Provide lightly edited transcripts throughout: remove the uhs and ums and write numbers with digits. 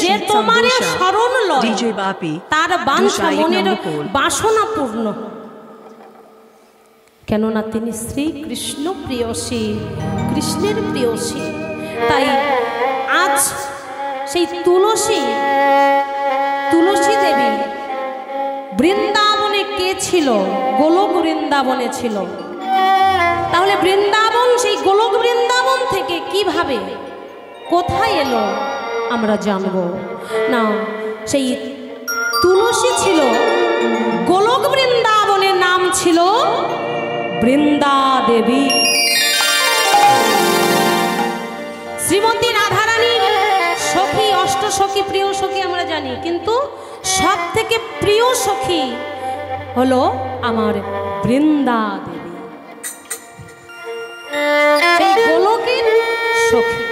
যে তোমারে শরণ লয় তার বাঞ্ছা মনের বাসনা পূর্ণ। কেননা তিনি শ্রীকৃষ্ণ প্রিয়সী, কৃষ্ণের প্রিয়সী। তাই আজ সেই তুলসী দেবী বৃন্দাবনে কে ছিল? গোলক বৃন্দাবনে ছিল। তাহলে বৃন্দাবন, সেই গোলক বৃন্দাবন থেকে কিভাবে কোথায় এলো আমরা জানব না। সেই তুলসী ছিল গোলক বৃন্দাবনের নাম ছিল বৃন্দা দেবী। শ্রীমতী রাধারানীর সখী, অষ্টসখী, প্রিয় সখী আমরা জানি, কিন্তু সব থেকে প্রিয় সখী হলো আমার বৃন্দা দেবী, সেই গোলকের সখী।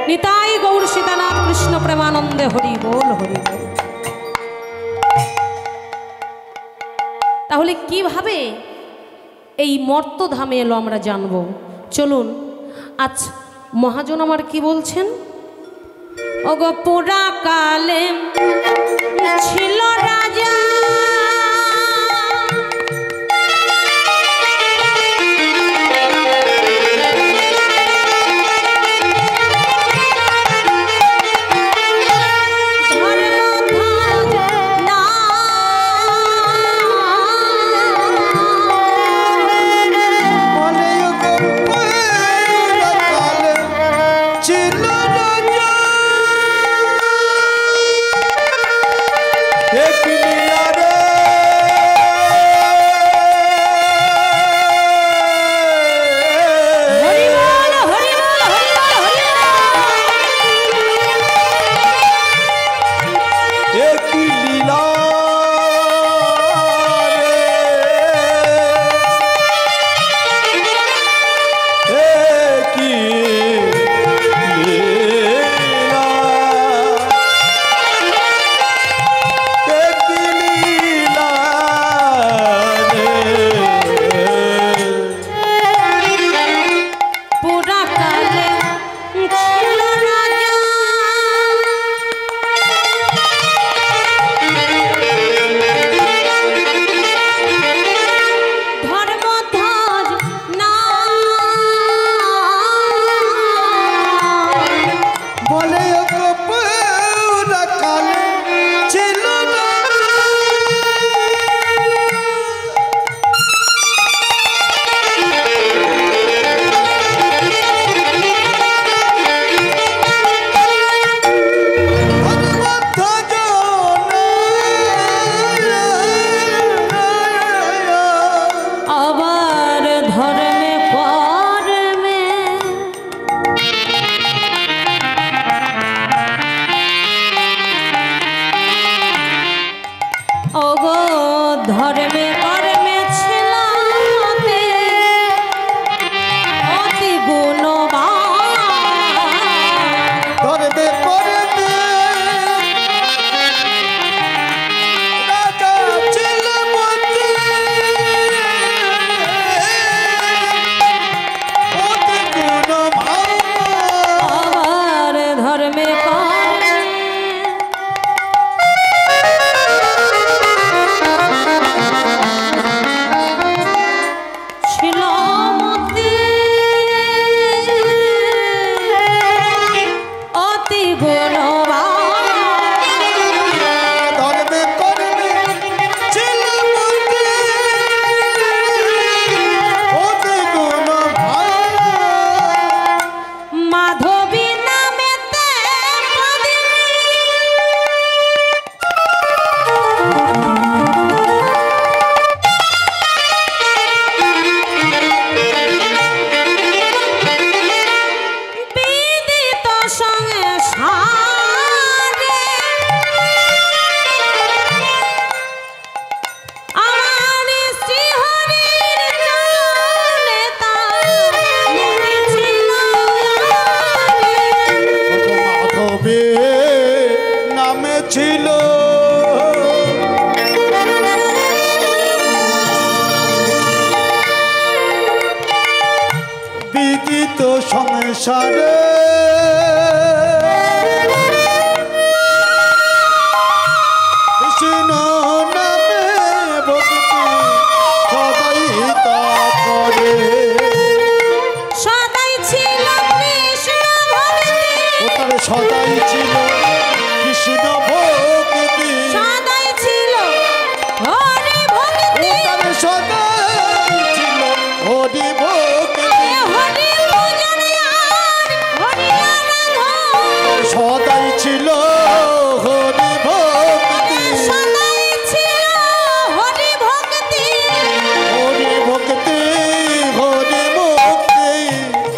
নিতাই গৌর সীতানাথ কৃষ্ণ প্রেমানন্দে হরি বল, হরি বল। তাহলে কিভাবে এই মর্তধামে এলো আমরা জানবো। চলুন, আজ মহাজন আমার কি বলছেন। ওগো পুরা কালে ছিল রাজা, एक लीला रे বিদিত সংসারে কৃষ্ণ নামে ভক্তি সদাই তা করে। সদাই ছিল কৃষ্ণ ভক্তি, ওটারে সদাই ছিল কৃষ্ণ ভক্তি, সদাই ছিল হরি ভক্তি, ওটারে সদাই ছিল হরি ভক্তি, হরি পূজন আর হরি আরাধন, সদাই ছিল হরি ভক্তি, সদাই ছিল হরি ভক্তি, হরি ভক্তি, হরি মুক্তি,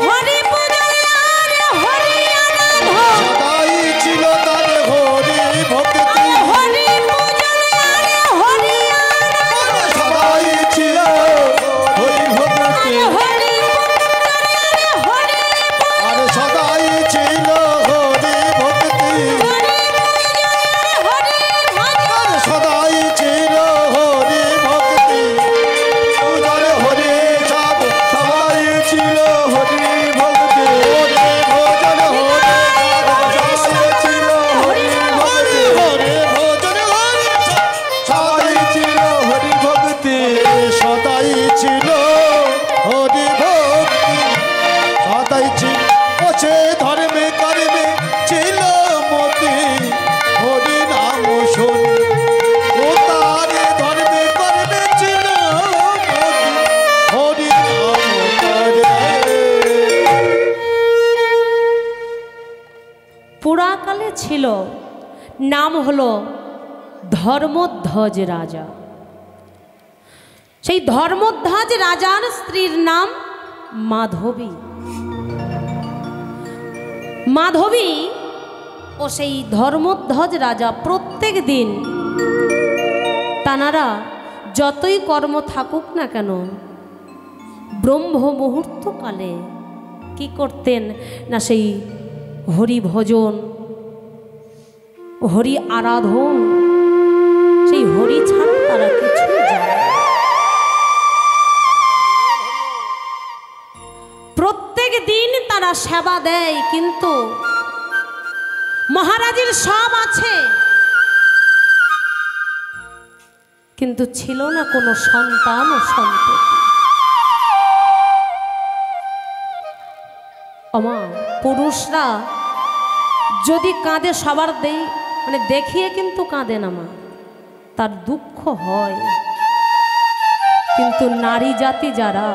হরি পূজন আর হরি আরাধন, সদাই ছিল তার হরি ভক্তি, হরি পূজন আর হরি আরাধন, সদাই ছিল হরি ভক্তি, হরি আর সদাই ছিল হরি ভক্তি, আর সদাই ছিল হরি ভক্তি, পূজার হরি সব সবাই ছিল হরি ভক্তি, হরি ভোজন হরি সবাই ছিল হরি ভক্তি, হরি ভোজন হরি সবাই ছিল হরি ভক্তি, সদাই ছিল হরি ভক্তি, সদাই ছিল আছে ধর্মে কর্মে ছিল মতি, হরি নাম শুন ও তারে ধর্মে কর্মে ছিল মতি, হরি নাম করে। পুরাকালে ছিল, নাম হলো ধর্মধ্বজ রাজা। সেই ধর্মধ্বজ রাজার স্ত্রীর নাম মাধবী। মাধবী ও সেই ধর্মধ্বজ রাজা প্রত্যেক দিন তানারা যতই কর্ম থাকুক না কেন ব্রহ্ম মুহূর্তকালে কি করতেন না সেই হরি ভজন, হরি আরাধন, সেই হরি ছাড়া তারা কিছু জানে না। প্রত্যেক দিন তারা সেবা দেয়, কিন্তু মহারাজের সব আছে, কিন্তু ছিল না কোনো সন্তান ও সন্ততি। আমা পুরুষরা যদি কাঁদে সবার মানে দেখিয়ে কিন্তু কাঁদে না মা, তার দুঃখ হয়, কিন্তু নারী জাতি যারা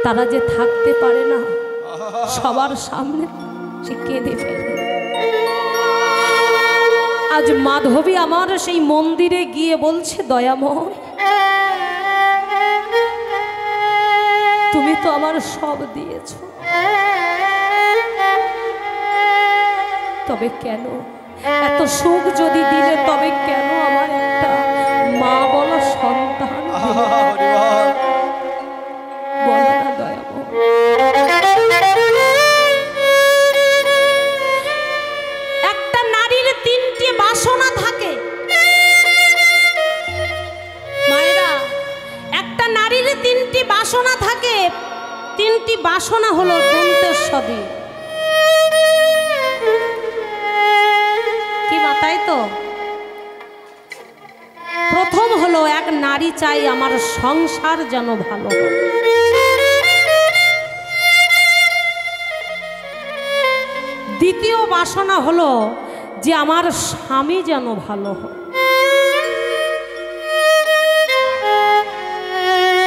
তারা যে থাকতে পারে না সবার সামনে, সে কেঁদে ফেলে। আজ মাধবী আমার সেই মন্দিরে গিয়ে বলছে, দয়াময় তুমি তো আমার সব দিয়েছ, তবে কেন এত সুখ যদি দিলে, তবে কেন আমার একটা মা বলা সন্তান বলো না দয়াময়। একটা নারীর তিনটি বাসনা থাকে মায়েরা, একটা নারীর তিনটি বাসনা থাকে। তিনটি বাসনা হলো দন্তেশ্বরী। কি মা, তাই তো? প্রথম হলো এক নারী চাই আমার সংসার যেন ভালো হয়। দ্বিতীয় বাসনা হলো যে আমার স্বামী যেন ভালো হয়।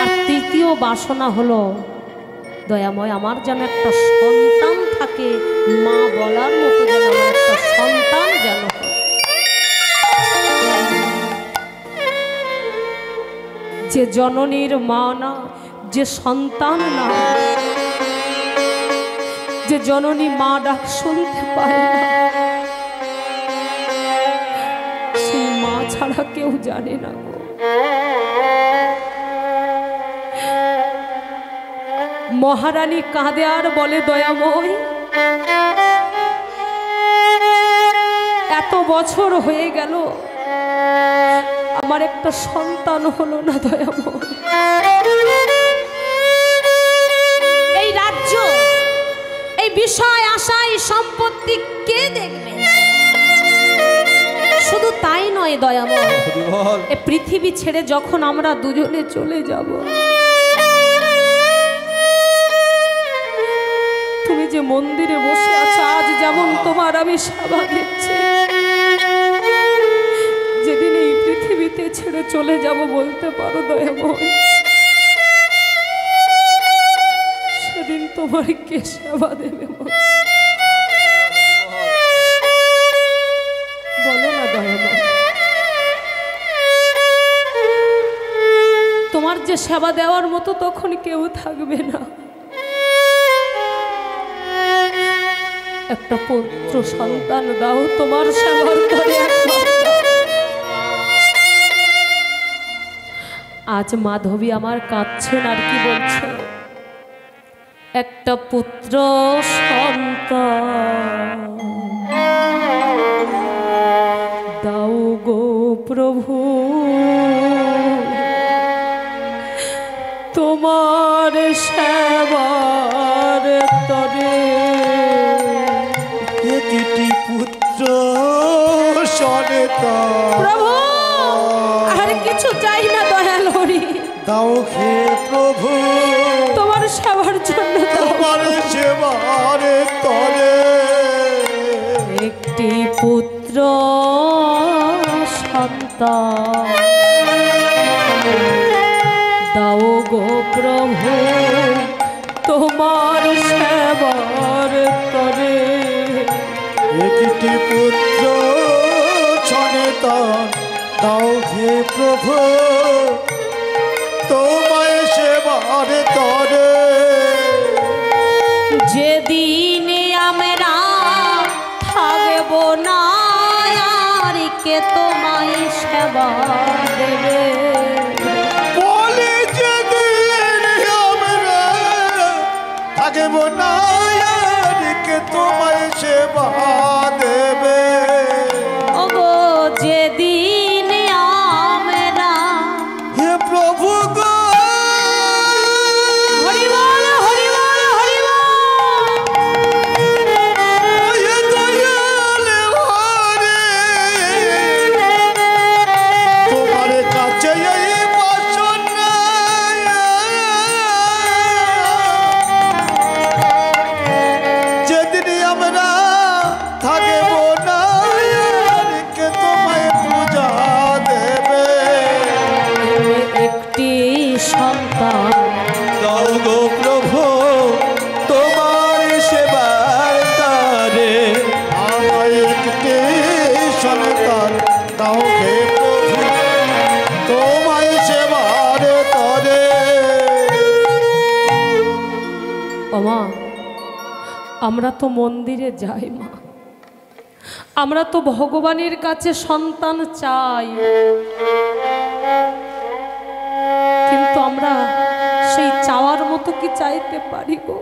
আর তৃতীয় বাসনা হলো দয়াময় আমার যেন একটা সন্তান থাকে, মা বলার মতো যেন আমার একটা সন্তান যেন হয়। যে জননীর মা না, যে সন্তান না, যে জননী মা ডাক শুনতে পায় না, সেই মা ছাড়া কেউ জানে না গো। মহারানী কাঁদে আর বলে, দয়াময় এত বছর হয়ে গেল আমার একটা সন্তান হলো না দয়াময়। বল। এ পৃথিবী ছেড়ে যখন আমরা দুজনে চলে যাব, তুমি যে মন্দিরে বসে আছো, আজ যেমন তোমার আমি সেবা দিচ্ছি, যেদিন এই পৃথিবীতে ছেড়ে চলে যাব বলতে পারো দয়াময়, সেদিন তোমার কে সেবা দেবে বলো না দয়াময়? তোমার যে সেবা দেওয়ার মতো তখন কেউ থাকবে না। একটা পুত্র সন্তান দাও, তোমার সেবার করে আজ মাধবী আমার কাঁদছেন আর কি বলছে, একটা পুত্র সন্তান দাও গো প্রভু, তোমার সেবার তরে। একটি পুত্র সন্তান প্রভু আর কিছু চাই না দয়াল হরি, দাও হে প্রভু, তোমার সেবার জন্য তোমার সেবার তরে। একটি পুত্র সন্তান দাও গো প্রভু, তোমার সেবার তরে। একটি পুত্র সন্তান দাও হে প্রভু, তোমায় সেবার তরে। যেদিন আমরা থাকব না আর কে তোমায় সেবা দেবে, বলি যেদিন আমরা থাকব না আর কে তোমায় সেবা দেবে। ওগো যেদিন আমরা হে প্রভু গো, হরি বল হরি বল হরি বল, হে দয়াল হরে, তোমার কাছে এই বাসনা, যেদিন আমরা থাকব না আর কে তোমায় পূজা দেবে। একটি সন্তান দাও গো প্রভু, তোমার সেবার তারে। আমায় একটি সন্তান দাও হে প্রভু, তোমায় সেবার তরে। ওমা আমরা তো মন্দিরে যাই মা, আমরা তো ভগবানের কাছে সন্তান চাই, কিন্তু আমরা সেই চাওয়ার মতো কি চাইতে পারি গো?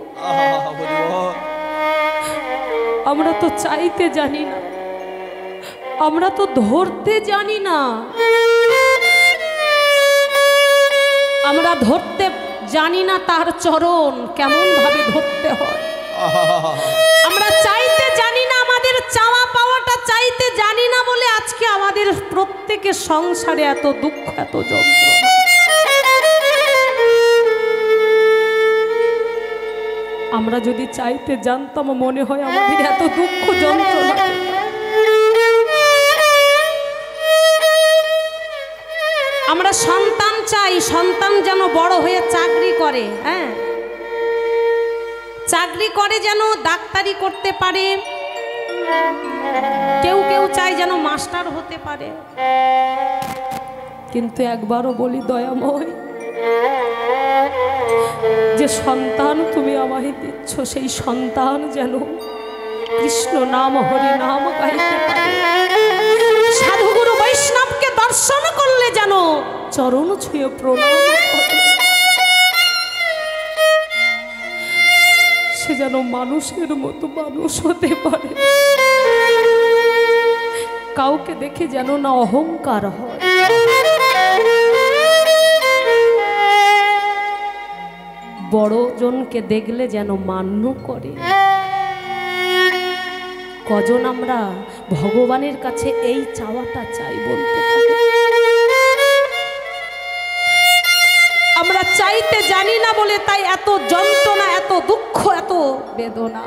আমরা তো চাইতে জানি না, আমরা তো ধরতে জানি না, আমরা ধরতে জানি না তার চরণ কেমন ভাবে ধরতে হয়, আমরা চাইতে জানি না, আমাদের চাওয়া পাওয়াটা চাইতে জানি না বলে আজকে আমাদের প্রত্যেকের সংসারে এত দুঃখ এত যন্ত্রণা। আমরা যদি চাইতে জানতাম মনে হয় আমাদের এত দুঃখ যন্ত্রণা। আমরা সন্তান চাই, সন্তান যেন বড় হয়ে চাকরি করে, হ্যাঁ চাকরি করে যেন ডাক্তারি করতে পারে, কেউ কেউ চাই যেন মাস্টার হতে পারে। কিন্তু একবারও বলি দয়াময়, যে সন্তান তুমি আমায় দিচ্ছ সেই সন্তান যেন কৃষ্ণ নাম হরি নাম গাইতে পারে, সাধুগুরু বৈষ্ণবকে দর্শন করলে যেন চরণ ছুঁয়ে প্রণাম করে, সে যেন মানুষের মতো মানুষ হতে পারে, কাউকে দেখে যেন না অহংকার হয়। বড়জনকে দেখলে যেন মান্য করে। কজন আমরা ভগবানের কাছে এই চাওয়াটা চাই বলতে পারি? বলে তাই এত যন্ত্রণা, এত দুঃখ, এত বেদনা।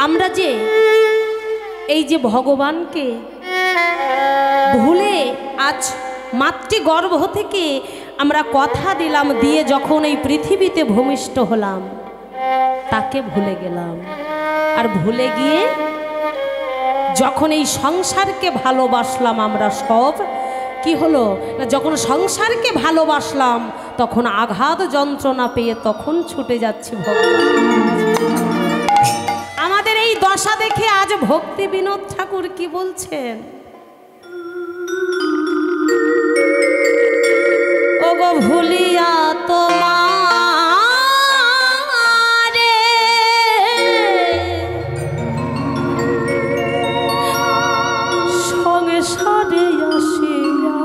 আমরা যে এই যে ভগবানকে ভুলে আজ মাতৃগর্ভ থেকে আমরা কথা দিলাম, দিয়ে যখন এই পৃথিবীতে ভূমিষ্ঠ হলাম তাকে ভুলে গেলাম। আর ভুলে গিয়ে যখন এই সংসারকে ভালোবাসলাম আমরা সব, কি হলো না, যখন সংসারকে ভালোবাসলাম তখন আঘাত যন্ত্রণা পেয়ে তখন ছুটে যাচ্ছি ভগবান। আমাদের এই দশা দেখে আজ ভক্তি বিনোদ ঠাকুর কি বলছেন, ওগো ভুলিয়া তোমারে সংসারে আসিয়া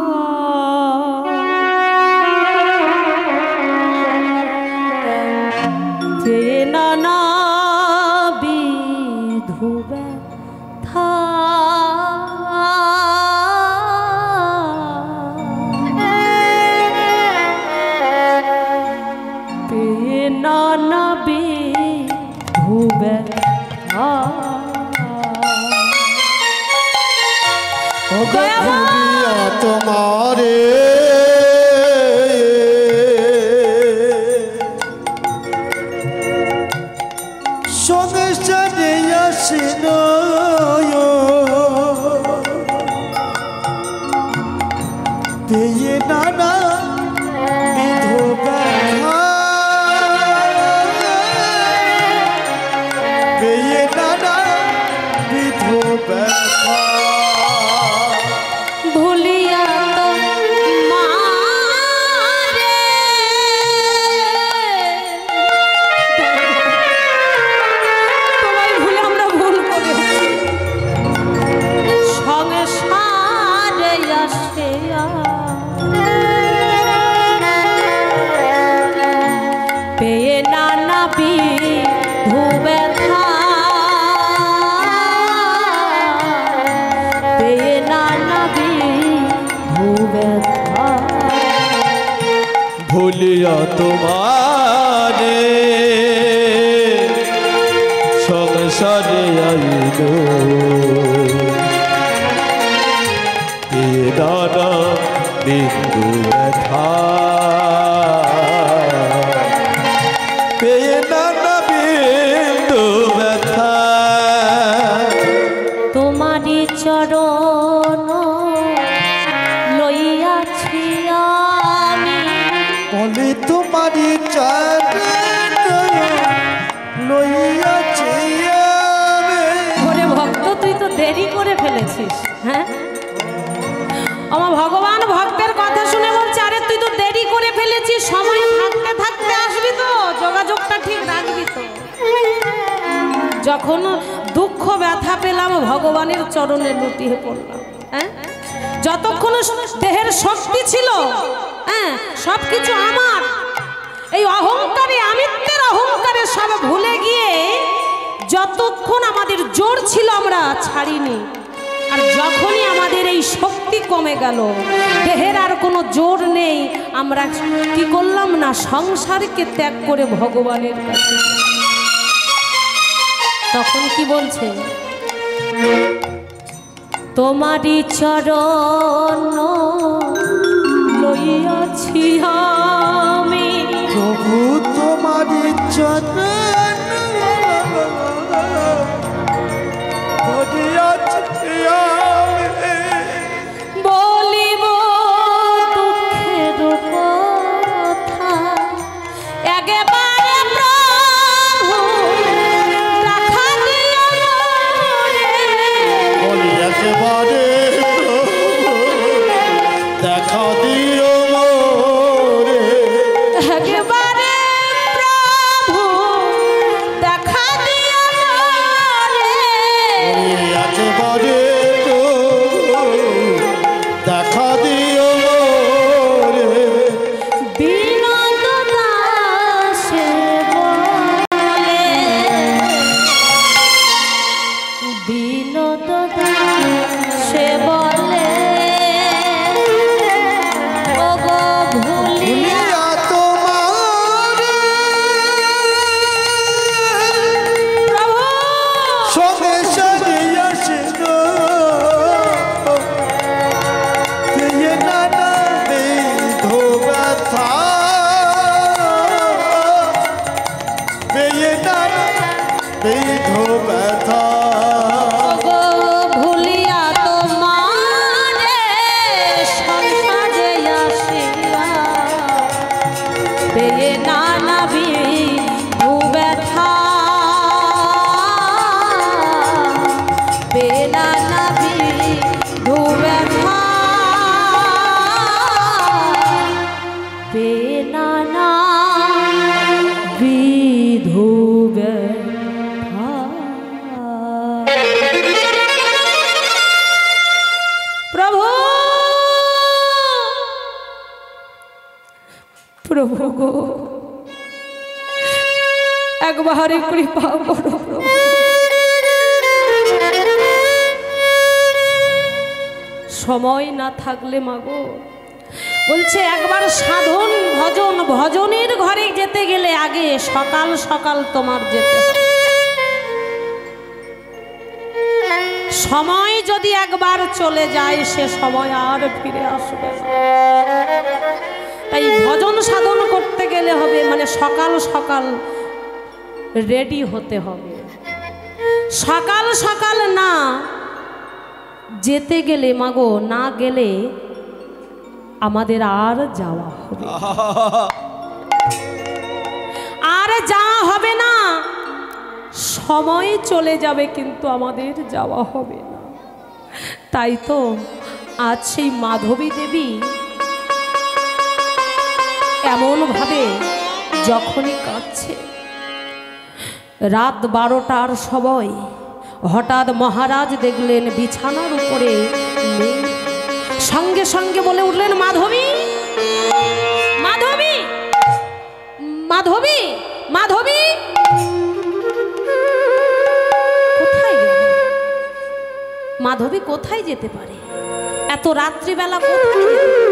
যে নানা বিধু ব্যথা নানা বিধু ব্যথা ভুলিয়া তোমারে সংসারে আসিল পেয়ে নানা বিধু ব্যথা, পেয়ে নানা বিধু ব্যথা। ভুলিয়া তোমারে তোমায় ভুলে আমরা ভুল করেছি, সংসারে আসিয়া পেয়ে নানা বিধু ব্যথা, পেয়ে নানা বিধু ব্যথা। ভুলিয়া তোমারে সংসারে আইল দাদা বিন্দু ব্যথা, পেয়ে নানা বিন্দু ব্যথা। তোমারি চরণ লইয়াছি আমি, বলে তোমারি চরণ লইয়াছি আমি। ওরে ভক্ত তুই তো দেরি করে ফেলেছিস। হ্যাঁ, আমার ভগবান ভক্তের কথা শুনে বলছে, আরে তুই তো দেরি করে ফেলেছিস, সময় থাকতে থাকতে আসবি তো, যোগাযোগটা ঠিক রাখবি তো। যখন দুঃখ ব্যথা পেলাম ভগবানের চরণে লুটিয়ে পড়লাম। হ্যাঁ, যতক্ষণ দেহের শক্তি ছিল, হ্যাঁ, সবকিছু আমার, এই অহংকারে, আমিত্বের অহংকারে সব ভুলে গিয়ে যতক্ষণ আমাদের জোর ছিল আমরা ছাড়িনি। আর যখনই আমাদের এই শক্তি কমে গেল, দেহের আর কোনো জোর নেই, আমরা কি করলাম না, সংসারকে ত্যাগ করে ভগবানের কাছে। তখন কি বলছে, তোমারি চরণ লইয়াছি আমি, প্রভু তোমারি চরণ লইয়াছি আমি। বলিব দুঃখের কথা একেবারে প্রভু দেখা দিও রে, বলি একেবারে দেখা দিও মোরে, একেবারে প্রভু দেখা দিও রে, একেবারে দেখা দিও মোরে। বিনোদ দাসে বলে, বিনোদ দাসে বলে প্রভু গো, একবারে কৃপা করো প্রভু। সময় না থাকলে মাগো, বলছে একবার সাধন ভজন, ভজনের ঘরে যেতে গেলে আগে সকাল সকাল তোমার যেতে হবে। সময় যদি একবার চলে যায় সে সময় আর ফিরে আসবে না। তাই ভজন সাধন করতে গেলে হবে মানে সকাল সকাল রেডি হতে হবে। সকাল সকাল না যেতে গেলে মাগো, না গেলে আমাদের আর যাওয়া হবে, আর যাওয়া হবে না। সময় চলে যাবে কিন্তু আমাদের যাওয়া হবে না। তাই তো আজ সেই মাধবী দেবী এমনভাবে যখনই কাঁদছে, রাত 12টার সময় হঠাৎ মহারাজ দেখলেন বিছানার উপরে নেই। সঙ্গে সঙ্গে বলে উঠলেন, মাধবী, মাধবী, মাধবী, মাধবী, কোথায় গেল? মাধবী কোথায় যেতে পারে এত রাত্রিবেলা? কোথায় যেতে পারে?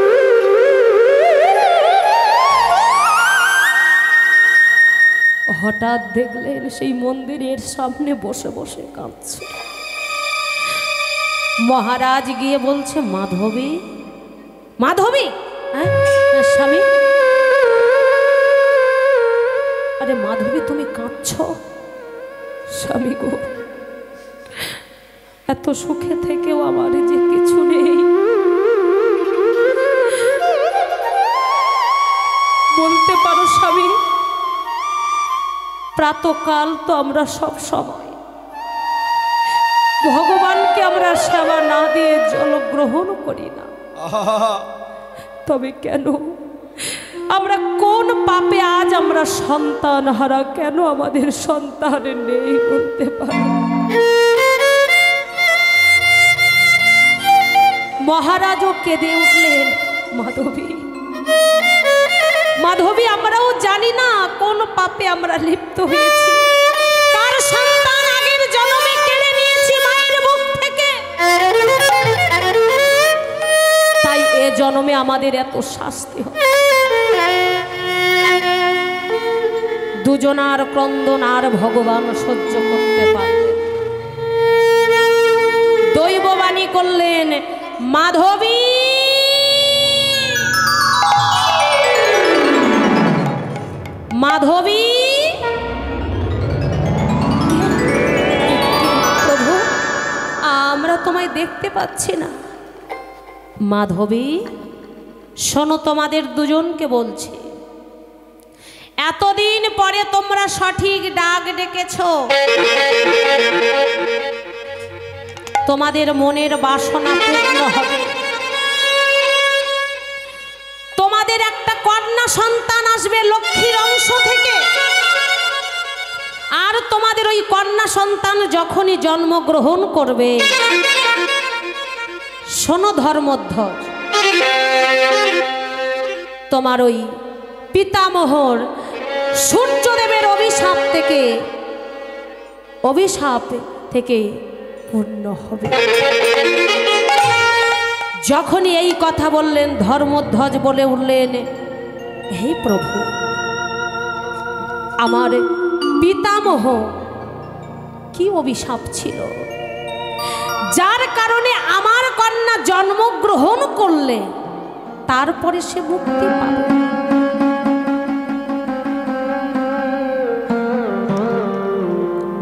হঠাৎ দেখলেন সেই মন্দিরের সামনে বসে বসে কাঁদছে। মহারাজ গিয়ে বলছে, মাধবী, মাধবী, হ্যাঁ স্বামী, আরে মাধবী তুমি কাঁদছ? স্বামী গো, এত সুখে থেকেও আমার যে কিছু নেই। বলতে পারো স্বামী, প্রাতকাল তো আমরা সব সময় ভগবানকে আমরা সেবা না দিয়ে জল গ্রহণ করি না। তবে কেন আমরা কোন পাপে আজ আমরা সন্তান হারা? কেন আমাদের সন্তান নেই বলতে পারো? মহারাজও কেঁদে উঠলেন, মাধবী, মাধবী, আমরাও জানি না কোন পাপে আমরা লিপ্ত হয়েছি, কার সন্তান আগের জন্মে কেড়ে নিয়েছি মায়ের বুক থেকে, তাই এ জন্মে আমাদের এত শাস্তি হয়। দুজনার ক্রন্দন আর ভগবান সহ্য করতে পারলেন। দৈববাণী করলেন, মাধবী, মাধবী, প্রভু আমরা তোমায় দেখতে পাচ্ছি না। মাধবী শোনো, তোমাদের দুজনকে বলছি, এতদিন পরে তোমরা সঠিক ডাক ডেকেছ। তোমাদের মনের বাসনা পূর্ণ হবে। তোমাদের একটা কন্যা সন্তান আসবে লক্ষ্মীর অংশ থেকে। আর তোমাদের ওই কন্যা সন্তান যখনই জন্মগ্রহণ করবে, শোনো ধর্মধ্বজ, তোমার ওই পিতামহর সূর্যদেবের অভিশাপ থেকে পূর্ণ হবে। যখনই এই কথা বললেন, ধর্মধ্বজ বলে উঠলেন, হে প্রভু, আমার পিতামহ কি অভিশাপ ছিল যার কারণে আমার কন্যা জন্মগ্রহণ করলে তারপরে সে মুক্তি পাবে?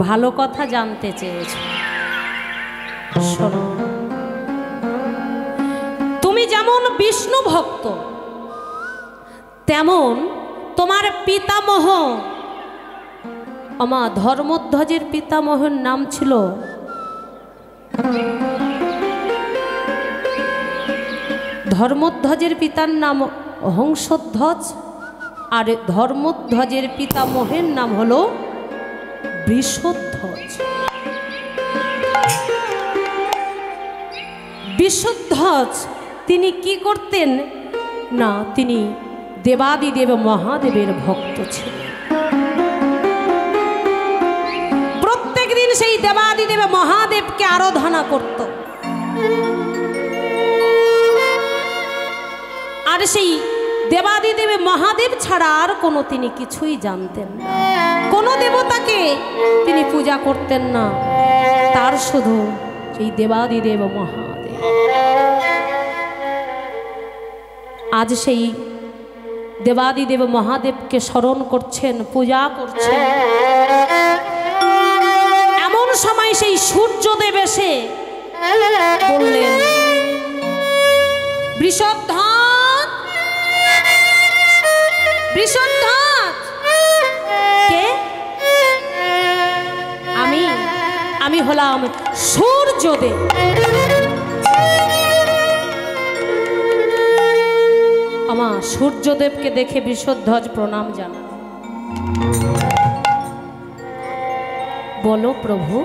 ভালো কথা জানতে চেয়েছ, শোনো। তুমি যেমন বিষ্ণু ভক্ত, তেমন তোমার পিতামহ, আমার ধর্মধ্বজের পিতামহের নাম ছিল ধর্মধ্বজের পিতার নাম হংসধ্বজ, আর ধর্মধ্বজের পিতামহের নাম হলো বৃষধ্বজ। বৃষধ্বজ তিনি কি করতেন না, তিনি দেবাদিদেব মহাদেবের ভক্ত ছিল। প্রত্যেক দিন সেই দেবাদিদেব মহাদেবকে আরাধনা করত। আর সেই দেবাদিদেব মহাদেব ছাড়া আর কোনো তিনি কিছুই জানতেন না, কোনো দেবতাকে তিনি পূজা করতেন না, তার শুধু সেই দেবাদিদেব মহাদেব। আজ সেই দেবাদিদেব মহাদেবকে স্মরণ করছেন, পূজা করছেন। এমন সময় সেই সূর্যদেব এসে বললেন, বৃষধ্বজ, বৃষধ্বজ। কে? আমি হলাম সূর্যদেব। আমার সূর্যদেবকে দেখে বৃষধ্বজ প্রণাম জানান। বলো প্রভু,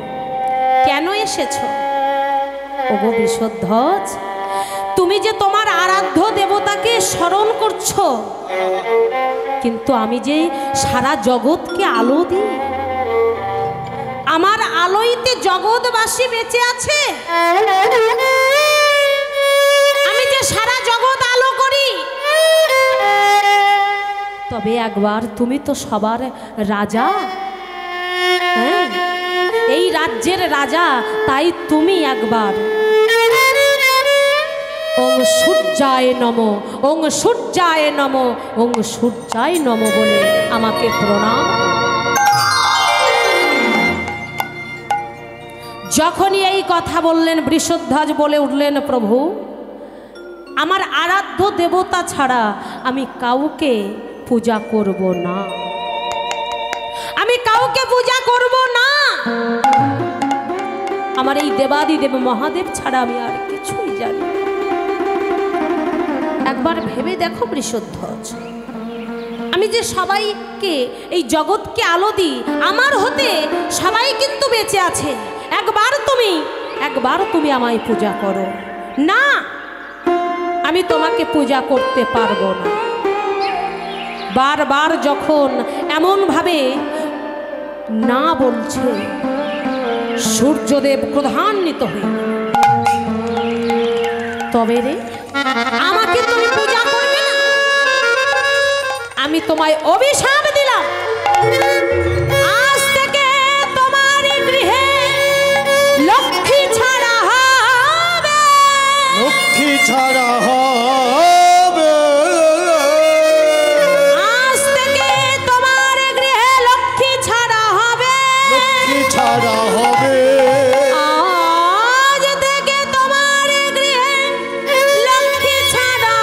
কেন এসেছ? ওগো বৃষধ্বজ, তুমি যে তোমার আরাধ্য দেবতাকে স্মরণ করছো, কিন্তু আমি যে সারা জগৎকে আলো দিই, আমার আলোইতে জগৎবাসী বেঁচে আছে, আমি যে সারা জগৎ আলো করি, তবে একবার তুমি তো সবার রাজা, হ্যাঁ, এই রাজ্যের রাজা, তাই তুমি একবার ওং সূর্যায় নমঃ, ওং সূর্যায় নমঃ, ওং সূর্যায় নমঃ বলে আমাকে প্রণাম। যখনই এই কথা বললেন, বৃষধ্বজ বলে উঠলেন, প্রভু, আমার আরাধ্য দেবতা ছাড়া আমি কাউকে পূজা করব না, আমি কাউকে পূজা করব না। আমার এই দেবাদিদেব মহাদেব ছাড়া আমি আর কিছুই জানি না। একবার ভেবে দেখো বৃষধ্বজ, আমি যে সবাইকে, এই জগৎকে আলো দিই, আমার হতে সবাই কিন্তু বেঁচে আছে। একবার তুমি আমায় পূজা করো না, আমি তোমাকে পূজা করতে পারবো না। বারবার যখন এমনভাবে না বলছে, সূর্যদেব ক্রোধান্বিত হয়ে, তবে রে আমাকে তুমি পূজা করবে না, আমি তোমায় অভিশাপ দিলাম, আজ থেকে তোমার গৃহে লক্ষ্মী ছাড়া হবে, লক্ষ্মী ছাড়া হবে, আজ থেকে তোমার গৃহে লক্ষ্মী ছাড়া হবে, লক্ষ্মী ছাড়া হবে, আজ থেকে তোমার গৃহে লক্ষ্মী ছাড়া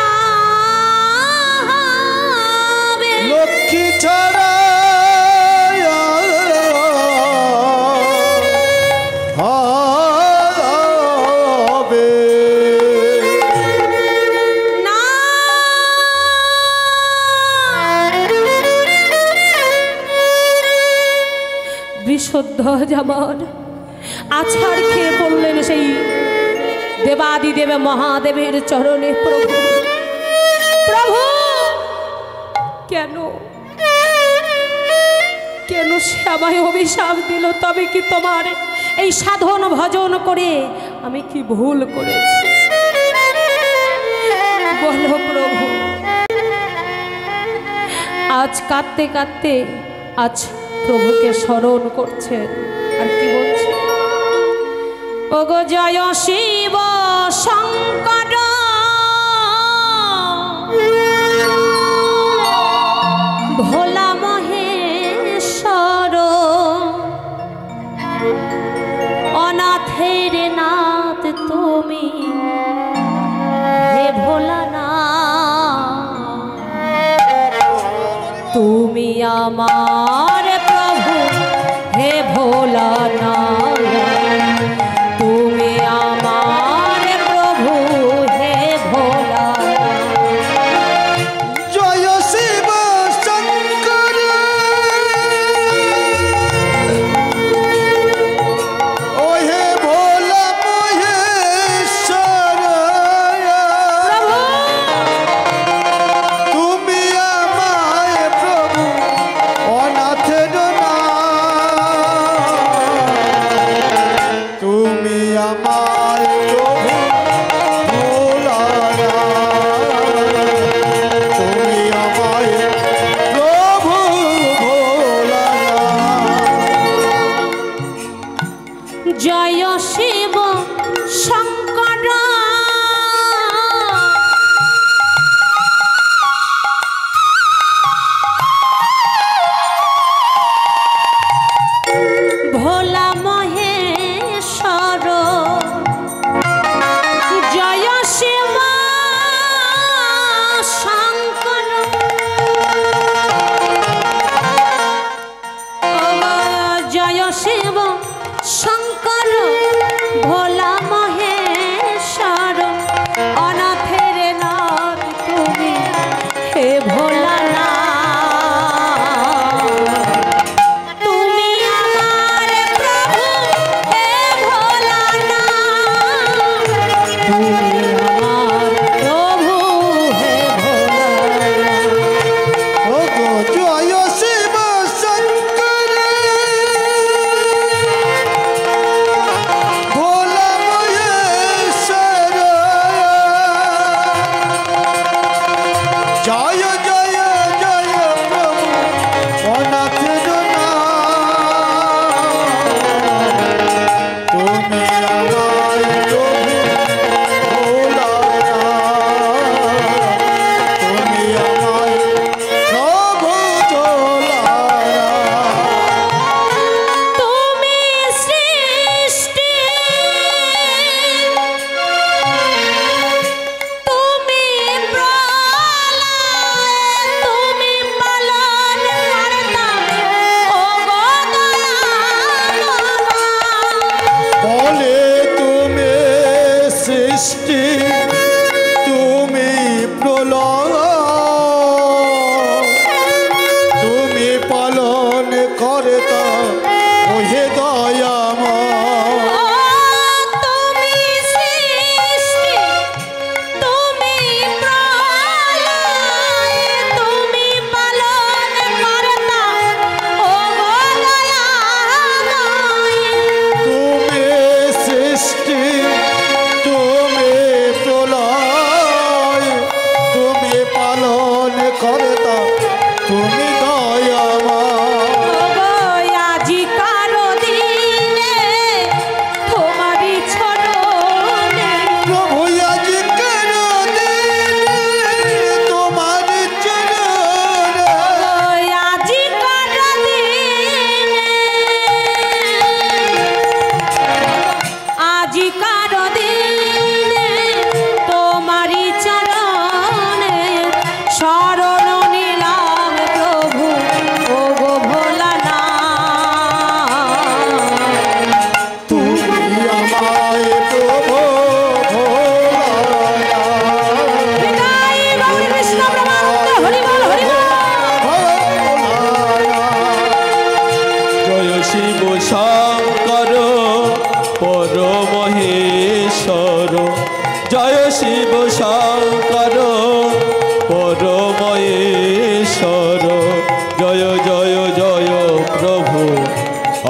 হবে, লক্ষ্মী ছাড়া হবে। না। বৃষধ্বজ আমার আছাড় খেয়ে পড়লেন সেই দেবাদিদেব মহাদেবের চরণে। প্রভু, প্রভু, কেন কেন সে আমায় অভিশাপ দিল? তবে কি তোমার এই সাধন ভজন করে আমি কি ভুল করেছি? বলো প্রভু। আজ কাঁদতে কাঁদতে আজ প্রভুকে স্মরণ করছেন, আর কি বলছে? ওগো জয় শিব শঙ্কর, ভোলা মহেশ্বর, অনাথের নাথ তুমি হে ভোলানাথ, তুমি আমার প্রভু হে ভোলানাথ, তুমি আমার প্রভু হে ভোলানাথ। জয় শিব শঙ্কর, ও হে ভোলা মহেশ্বর, তুমি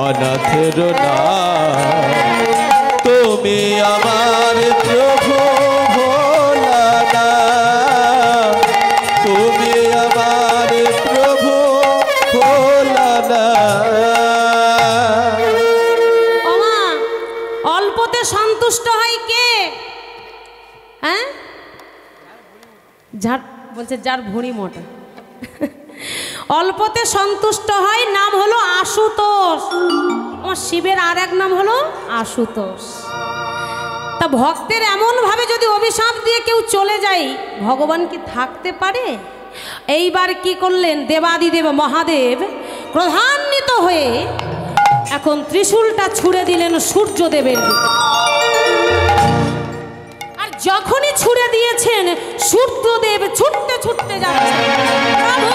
অনাথের নাম তুমি আমার প্রভু ভোলা না, তুমি আমার প্রভু ভোলা না। ওমা অল্পতে সন্তুষ্ট হয় কে? হ্যাঁ, যার বলছে যার ভুঁড়ি মোটা অল্পতে সন্তুষ্ট হয়, নাম হলো আশুতোষ। আমার শিবের আর এক নাম হলো আশুতোষ। তা ভক্তের এমন ভাবে যদি অভিশাপ দিয়ে কেউ চলে যায়, ভগবান কি থাকতে পারে? এইবার কি করলেন দেবাদিদেব মহাদেব ক্রোধান্বিত হয়ে এখন ত্রিশূলটা ছুঁড়ে দিলেন সূর্যদেবের দিকে। আর যখনই ছুঁড়ে দিয়েছেন সূর্যদেব ছুটতে ছুটতে যাচ্ছে, প্রভু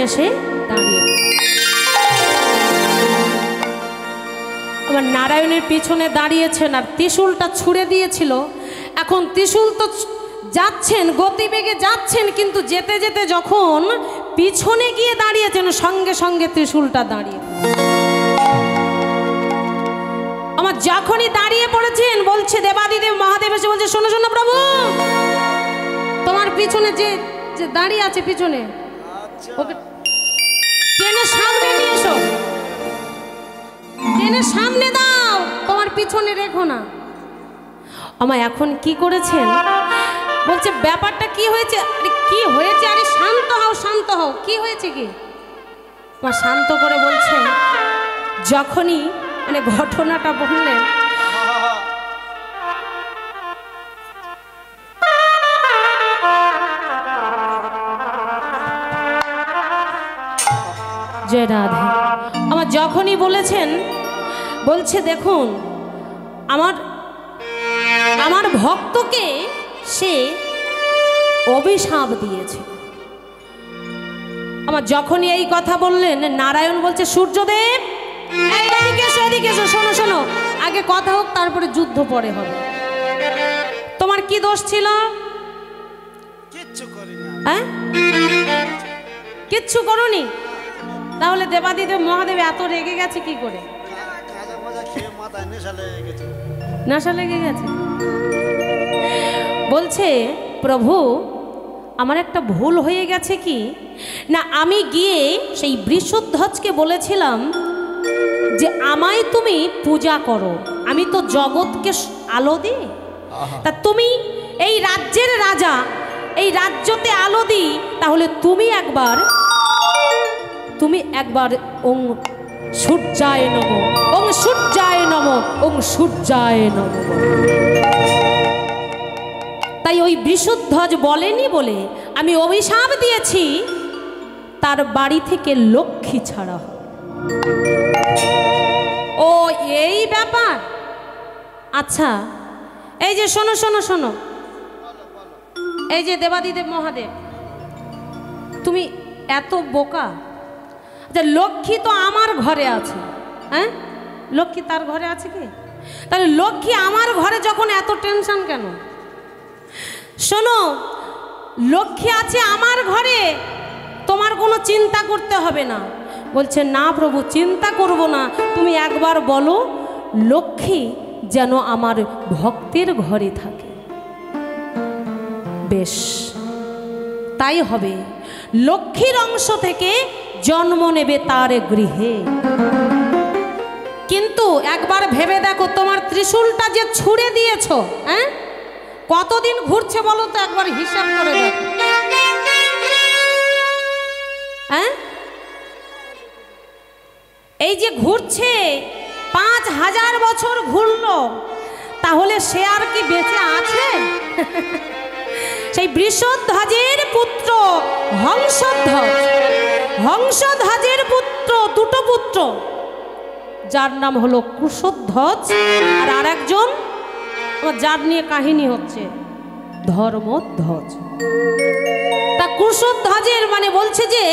এসে দাঁড়িয়ে আমার নারায়ণের পিছনে দাঁড়িয়েছেন আর ত্রিশূলটা ছুঁড়ে দিয়েছিল। এখন ত্রিশূল তো যাচ্ছেন, গতিবেগে যাচ্ছেন, কিন্তু যেতে যেতে যখন পিছনে গিয়ে দাঁড়িয়েছেন সঙ্গে সঙ্গে ত্রিশূলটা দাঁড়িয়ে। আমার যখনই দাঁড়িয়ে পড়েছেন বলছে দেবাদিদেব মহাদেব এসে বলছে, শোনো শোনো প্রভু, তোমার পিছনে যে দাঁড়িয়ে আছে পিছনে ওকে টেনে সামনে নিয়ে এসো, টেনে সামনে দাও। পিছনে রেখো না। আমার এখন কি করেছেন বলছে ব্যাপারটা কি হয়েছে? আরে কি হয়েছে? আরে শান্ত হও, শান্ত হও, কি হয়েছে কি? আমার শান্ত করে বলছে, যখনই মানে ঘটনাটা বললেন, জয় রাধে। আমার যখনই বলেছেন, বলছে দেখুন আমার ভক্তকে সে অভিশাপ দিয়েছে। আমার যখনই এই কথা বললেন, নারায়ণ বলছে সূর্যদেব এদিকে এসো, এদিকে এসো, শোনো শোনো, আগে কথা হোক, তারপরে যুদ্ধ পরে হবে। তোমার কি দোষ ছিল? হ্যাঁ, কিচ্ছু করোনি? তাহলে দেবাদিদেব মহাদেব এত রেগে গেছে কি করে? নেশা লেগে গেছে। বলছে প্রভু আমার একটা ভুল হয়ে গেছে কি না, আমি গিয়ে সেই বৃষধ্বজকে বলেছিলাম যে আমায় তুমি পূজা করো, আমি তো জগৎকে আলো দিই, তা তুমি এই রাজ্যের রাজা, এই রাজ্যতে আলো দিই, তাহলে তুমি একবার ওং সূর্যায় নমঃ, ওং সূর্যায় নমঃ, ওং সূর্যায় নমঃ। তাই ওই বৃষধ্বজ বলেনি বলে আমি অভিশাপ দিয়েছি তার বাড়ি থেকে লক্ষ্মী ছাড়া। ও এই ব্যাপার? আচ্ছা এই যে শোনো শোনো শোনো, এই যে দেবাদিদেব মহাদেব, তুমি এত বোকা যে লক্ষ্মী তো আমার ঘরে আছে। হ্যাঁ, লক্ষ্মী তার ঘরে আছে কি? তাহলে লক্ষ্মী আমার ঘরে যখন এত টেনশন কেন? শোনো, লক্ষ্মী আছে আমার ঘরে, তোমার কোনো চিন্তা করতে হবে না। বলছে না প্রভু, চিন্তা করব না, তুমি একবার বলো লক্ষ্মী যেন আমার ভক্তের ঘরে থাকে। বেশ, তাই হবে। লক্ষ্মীর অংশ থেকে জন্ম নেবে তার গৃহে। কিন্তু একবার ভেবে দেখো, তোমার ত্রিশূলটা যে ছুঁড়ে দিয়েছ, হ্যাঁ, কতদিন ঘুরছে বলো তো, একবার হিসাব করে দেখো। হ্যাঁ, এই যে ঘুরছে 5000 বছর ঘুরলো, তাহলে সে আর কি বেঁচে আছে? সেই বৃষধ্বজের পুত্র হংসধ্বজ, হংসধ্বজের পুত্র, দুটো পুত্র, যার নাম হলো কুশধ্বজ, আর আরেকজন যার নিয়ে কাহিনী হচ্ছে ধর্মধ্বজ। তা কুশধ্বজের মানে বলছে যে